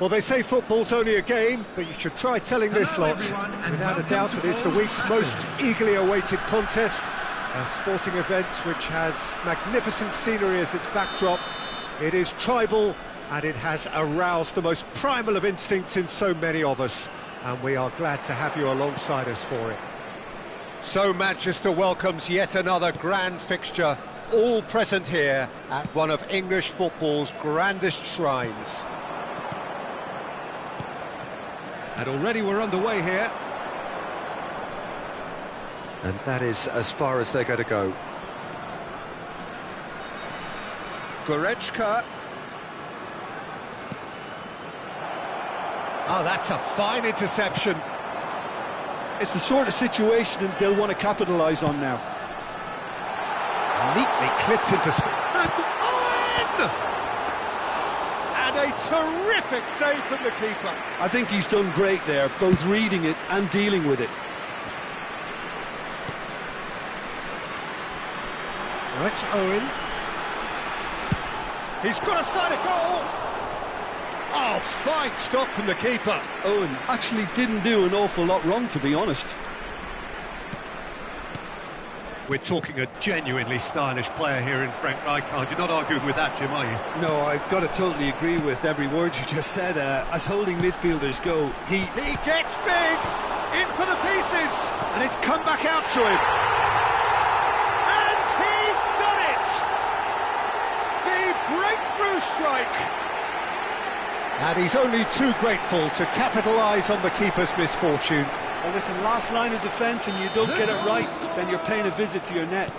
Well, they say football's only a game, but you should try telling this lot. Without a doubt, it is the week's most eagerly awaited contest. A sporting event which has magnificent scenery as its backdrop. It is tribal, and it has aroused the most primal of instincts in so many of us. And we are glad to have you alongside us for it. So Manchester welcomes yet another grand fixture, all present here at one of English football's grandest shrines. And already we're underway here. And that is as far as they're going to go. Goretzka. Oh, that's a fine interception. It's the sort of situation they'll want to capitalise on now. Neatly clipped into... And a terrific save from the keeper. I think he's done great there, both reading it and dealing with it. Now it's Owen. He's got a side of goal. Oh, fine stop from the keeper. Owen actually didn't do an awful lot wrong, to be honest. We're talking a genuinely stylish player here in Frank Rijkaard. You're not arguing with that, Jim, are you? No, I've got to totally agree with every word you just said. As holding midfielders go, he gets big, in for the pieces, and it's come back out to him. And he's done it! The breakthrough strike! And he's only too grateful to capitalise on the keeper's misfortune. Well, listen, last line of defence and you don't get it right, then you're paying a visit to your net.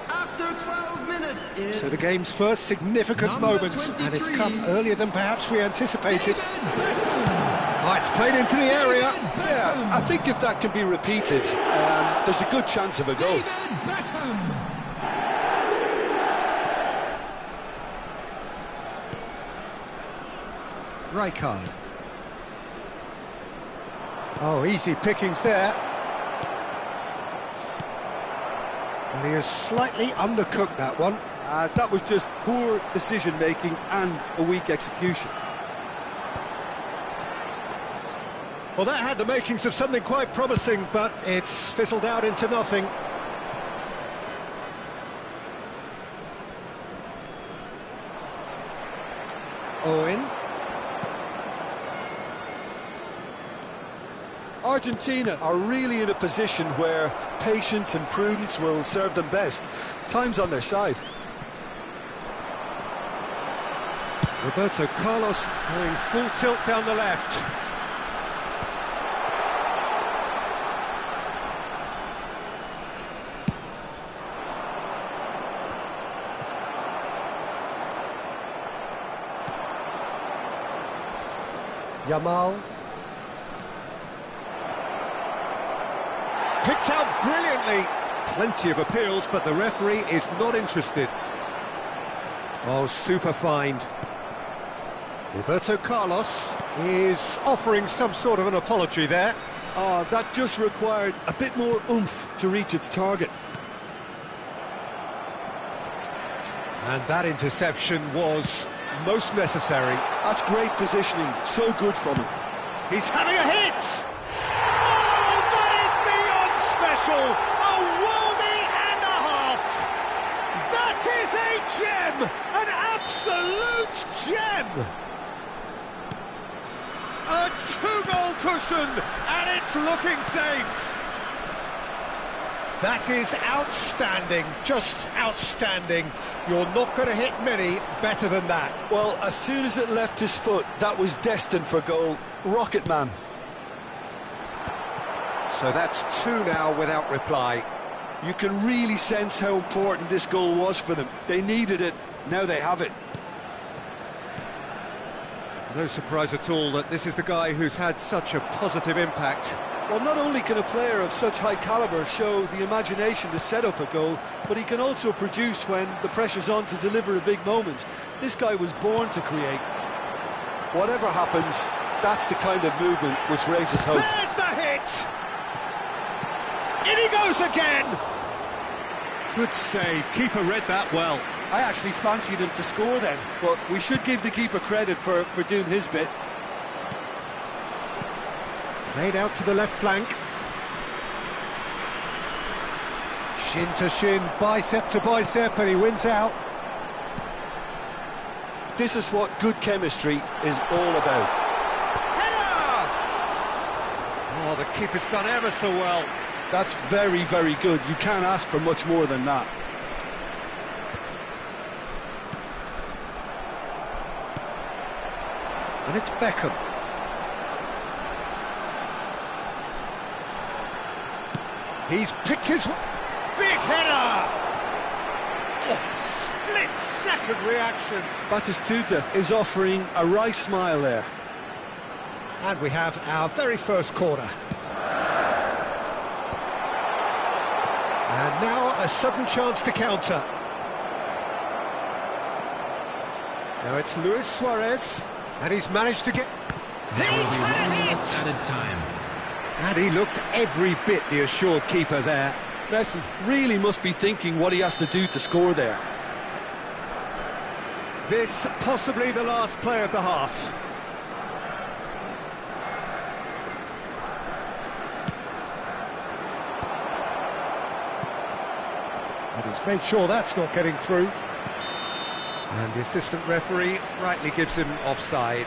After 12 minutes is... So the game's first significant moments, and it's come earlier than perhaps we anticipated. Oh, it's played into the area. Yeah, I think if that can be repeated, there's a good chance of a goal. Rijkaard. Oh, easy pickings there. And he has slightly undercooked that one. That was just poor decision-making and a weak execution. Well, that had the makings of something quite promising, but it's fizzled out into nothing. Owen. Argentina are really in a position where patience and prudence will serve them best. Time's on their side. Roberto Carlos going full tilt down the left. Yamal. Picked out brilliantly. Plenty of appeals, but the referee is not interested. Oh, super find. Roberto Carlos is offering some sort of an apology there. Oh, that just required a bit more oomph to reach its target. And that interception was most necessary. That's great positioning, so good from him. He's having a hit! Oh, that is beyond special! A worldie and a half! That is a gem! An absolute gem! A two-goal cushion, and it's looking safe! That is outstanding, just outstanding. You're not going to hit many better than that. Well, as soon as it left his foot, that was destined for goal. Rocket man. So that's two now without reply. You can really sense how important this goal was for them. They needed it, now they have it. No surprise at all that this is the guy who's had such a positive impact. Well, not only can a player of such high calibre show the imagination to set up a goal, but he can also produce when the pressure's on to deliver a big moment. This guy was born to create. Whatever happens, that's the kind of movement which raises hope. There's the hit! In he goes again! Good save, keeper read that well. I actually fancied him to score then, but we should give the keeper credit for doing his bit. Played out to the left flank. Shin to shin, bicep to bicep, and he wins out. This is what good chemistry is all about. Header! Oh, the keeper's done ever so well. That's very, very good. You can't ask for much more than that. And it's Beckham. He's picked his... Big header! Oh, split-second reaction. Batistuta is offering a wry smile there. And we have our very first corner. And now a sudden chance to counter. Now it's Luis Suarez, and he's managed to get... He's had it! Added time. And he looked every bit the assured keeper there. Messi really must be thinking what he has to do to score there. This possibly the last play of the half. And he's made sure that's not getting through. And the assistant referee rightly gives him offside.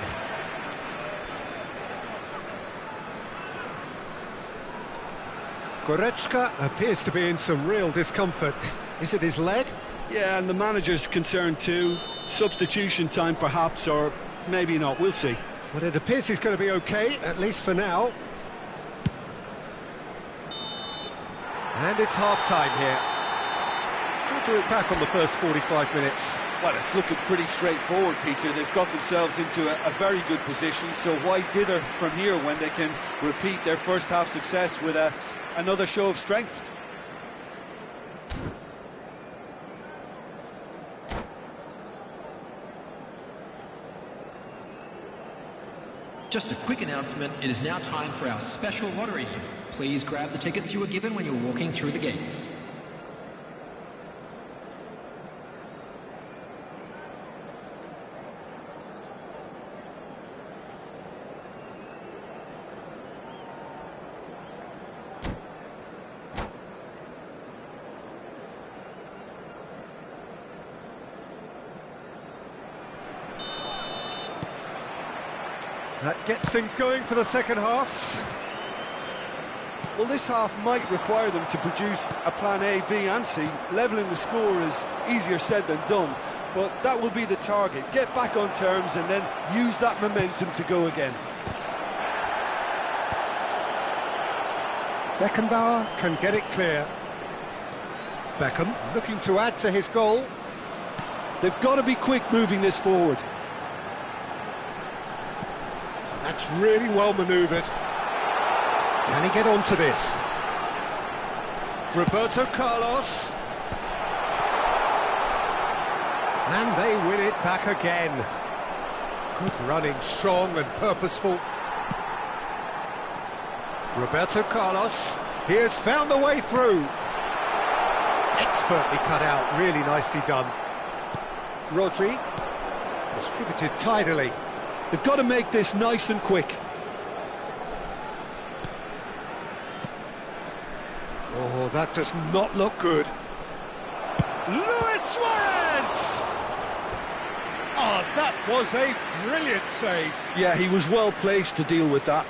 Goretzka appears to be in some real discomfort. Is it his leg? Yeah, and the manager's concerned too. Substitution time perhaps, or maybe not, we'll see. Well, it appears he's going to be okay, at least for now. And it's half-time here. We'll do it back on the first 45 minutes. Well, it's looking pretty straightforward, Peter. They've got themselves into a very good position, so why dither from here when they can repeat their first half success with another show of strength? Just a quick announcement, it is now time for our special lottery. Please grab the tickets you were given when you were walking through the gates. That gets things going for the second half. Well, this half might require them to produce a plan A, B and C. Levelling the score is easier said than done, but that will be the target. Get back on terms and then use that momentum to go again. Beckenbauer can get it clear. Beckham looking to add to his goal. They've got to be quick moving this forward. That's really well manoeuvred. Can he get onto this? Roberto Carlos. And they win it back again. Good running, strong and purposeful. Roberto Carlos. He has found the way through. Expertly cut out, really nicely done. Rodri. Distributed tidily. They've got to make this nice and quick. Oh, that does not look good. Luis Suarez! Oh, that was a brilliant save. Yeah, he was well placed to deal with that.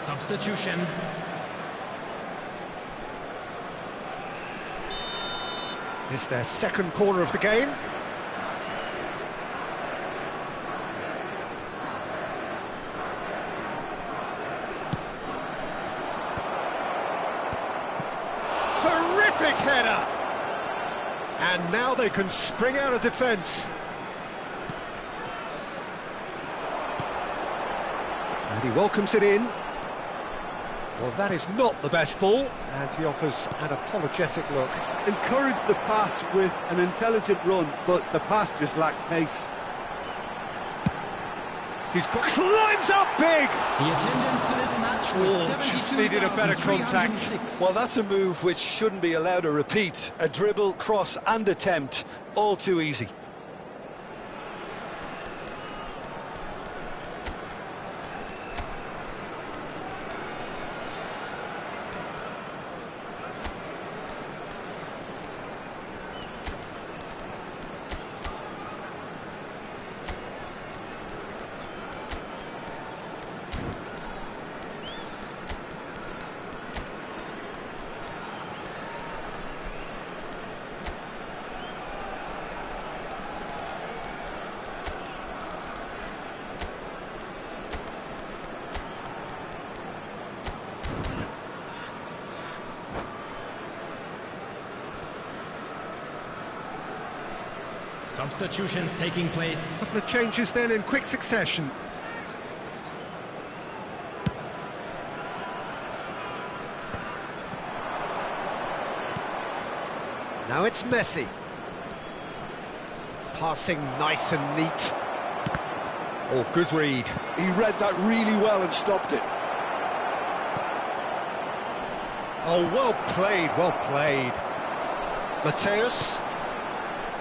Substitution. It's their second corner of the game. Terrific header! And now they can spring out of defence. And he welcomes it in. Well, that is not the best ball, and he offers an apologetic look. Encourage the pass with an intelligent run, but the pass just lacked pace. He's got, climbs up big! The attendance for this match was Just needed a better contact. 72,306. Well, that's a move which shouldn't be allowed to repeat. A dribble, cross and attempt, all too easy. Substitutions taking place. A couple of changes then in quick succession. Now it's Messi. Passing nice and neat. Oh, good read. He read that really well and stopped it. Oh, well played, well played. Mateus.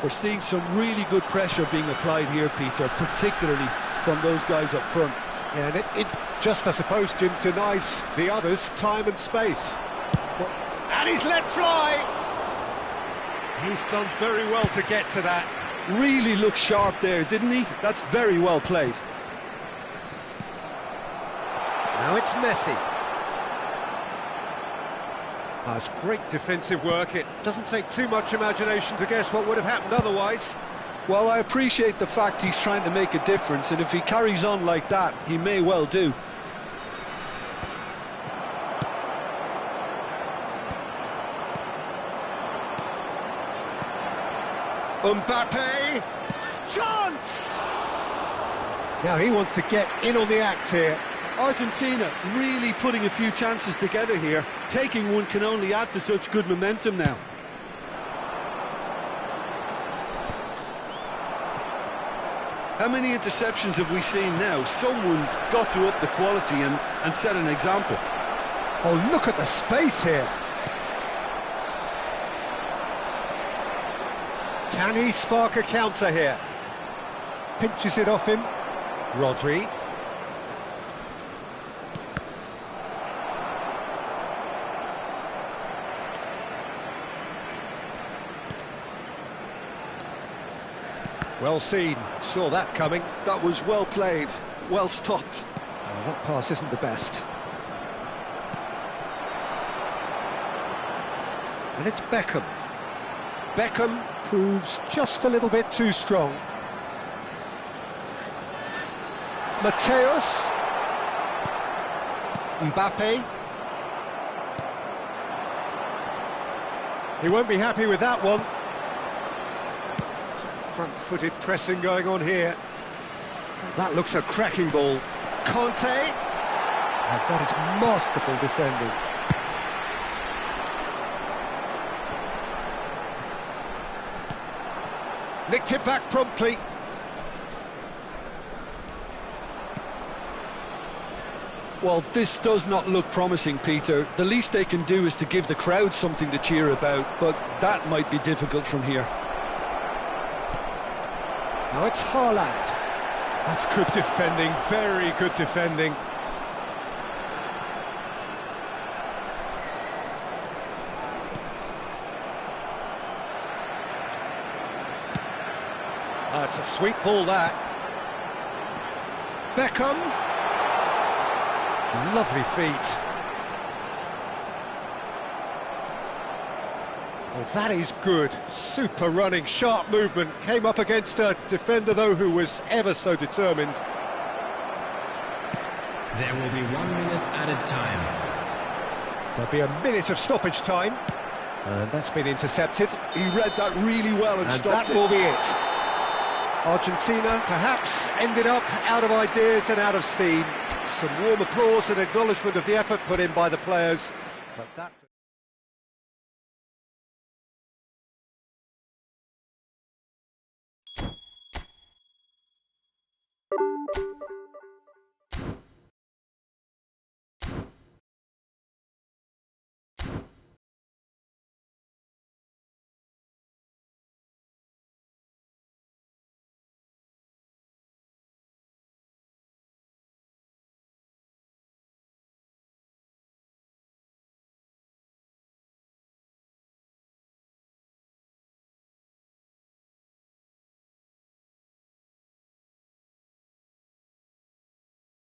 We're seeing some really good pressure being applied here, Peter, particularly from those guys up front. Yeah, and it just, I suppose, Jim, denies the others time and space. Well, and he's let fly! He's done very well to get to that. Really looked sharp there, didn't he? That's very well played. Now it's Messi. Oh, it's great defensive work. It doesn't take too much imagination to guess what would have happened otherwise. Well, I appreciate the fact he's trying to make a difference, and if he carries on like that, he may well do. Mbappe! Chance! Now he wants to get in on the act here. Argentina really putting a few chances together here. Taking one can only add to such good momentum now. How many interceptions have we seen now? Someone's got to up the quality and set an example. Oh, look at the space here. Can he spark a counter here? Pinches it off him. Rodri. Well seen, saw that coming. That was well played, well stopped. Oh, that pass isn't the best. And it's Beckham. Beckham proves just a little bit too strong. Mateus. Mbappe. He won't be happy with that one. Front-footed pressing going on here. That looks a cracking ball. Conte. And that is masterful defending. Nicked it back promptly. Well, this does not look promising, Peter. The least they can do is to give the crowd something to cheer about, but that might be difficult from here. Now it's Haaland. That's good defending, very good defending. Oh, it's a sweet ball, that. Beckham. Lovely feet. Oh, that is good. Super running, sharp movement. Came up against a defender, though, who was ever so determined. There will be 1 minute added time. There'll be a minute of stoppage time. And that's been intercepted. He read that really well and stopped that will be it. Argentina perhaps ended up out of ideas and out of steam. Some warm applause and acknowledgement of the effort put in by the players. But that...